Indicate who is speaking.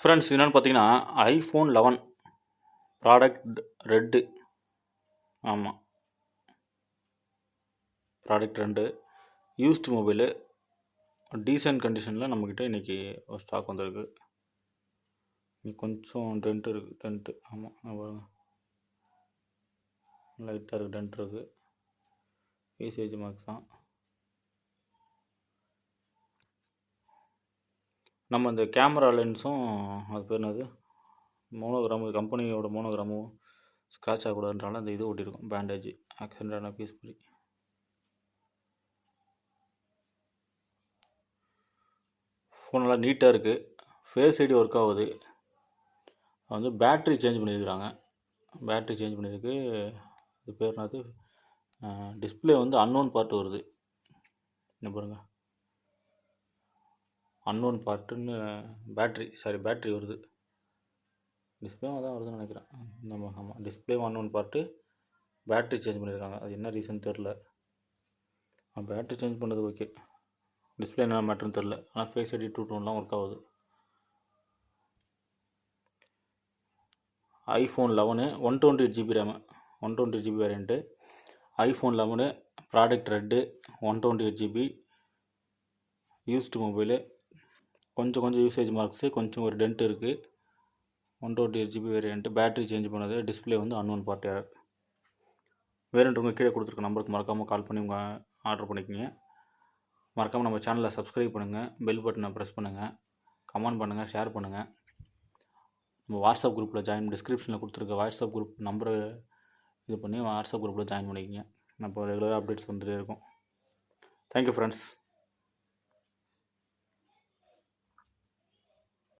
Speaker 1: Friends என்னென்னு பார்த்தீங்கன்னா iPhone 11 product red. ஆமாம், ப்ராடக்ட் 2 யூஸ்டு மொபைலு டீசென்ட் கண்டிஷனில் நம்மக்கிட்ட இன்றைக்கி ஒரு ஸ்டாக் வந்திருக்கு. கொஞ்சம் டென்ட் இருக்குது, டென்ட்டு. ஆமாம், பாருங்க, லைட்டாக இருக்குது, டென்ட் இருக்குது. யூசேஜ் மார்க்ஸ் தான். நம்ம இந்த கேமரா லென்ஸும் அது பேர் என்னது மோனோகிராம், கம்பெனியோட மோனோகிராமும் ஸ்க்ராட்ச் ஆகக்கூடாதுன்றால அந்த இது ஓட்டியிருக்கும், பேண்டேஜ் ஆக்சிடென்டான பீஸ் மாதிரி. ஃபோன் நல்லா நீட்டாக இருக்குது, ஃபேஸ் ஐடி ஒர்க் ஆகுது. வந்து பேட்ரி சேஞ்ச் பண்ணியிருக்கிறாங்க, பேட்ரி சேஞ்ச் பண்ணியிருக்கு. அது பேர் என்னது, டிஸ்பிளே வந்து அன்னோன் பார்ட் வருது. என்ன பாருங்கள், அன்னோன் பார்ட்டுன்னு பேட்ரி வருது. டிஸ்பிளேவும் தான் வருதுன்னு நினைக்கிறேன். நம்ம ஆமாம், டிஸ்பிளேவும் அன்னோன் பார்ட்டு, பேட்ரி சேஞ்ச் பண்ணியிருக்காங்க. அது என்ன ரீசன் தெரில. பேட்ரி சேஞ்ச் பண்ணது ஓகே, டிஸ்பிளே என்ன மேட்டர்னு தெரில. ஆனால் ஃபேஸ் ஐடி 2 டோன்லாம் ஒர்க் ஆகுது. IPhone 11 128GB RAM, 128GB variant. IPhone 11 product red, 128GB used mobile. கொஞ்சம் யூசேஜ் மார்க்ஸு, கொஞ்சம் ஒரு டென்ட் இருக்குது. 128GB வேரியண்ட்டு, பேட்ரி சேஞ்ச் பண்ணது, டிஸ்பிளே வந்து அன்னோன் பார்ட் ஏர். வேணுன்றவங்க கீழே கொடுத்துருக்க நம்பருக்கு மறக்காமல் கால் பண்ணி உங்கள் ஆர்டர் பண்ணிக்கோங்க. மறக்காமல் நம்ம சேனலை சப்ஸ்கிரைப் பண்ணுங்கள், பெல் பட்டனை ப்ரெஸ் பண்ணுங்கள், கமெண்ட் பண்ணுங்கள், ஷேர் பண்ணுங்கள். நம்ம வாட்ஸ்அப் குரூப்பில் டிஸ்கிரிப்ஷனில் கொடுத்துருக்க வாட்ஸ்அப் குரூப் நம்பரை இது பண்ணி வாட்ஸ்அப் குரூப்பில் ஜாயின் பண்ணிக்கோங்க. அப்போ ரெகுலராக அப்டேட்ஸ் வந்துகிட்டே இருக்கும். Thank you friends.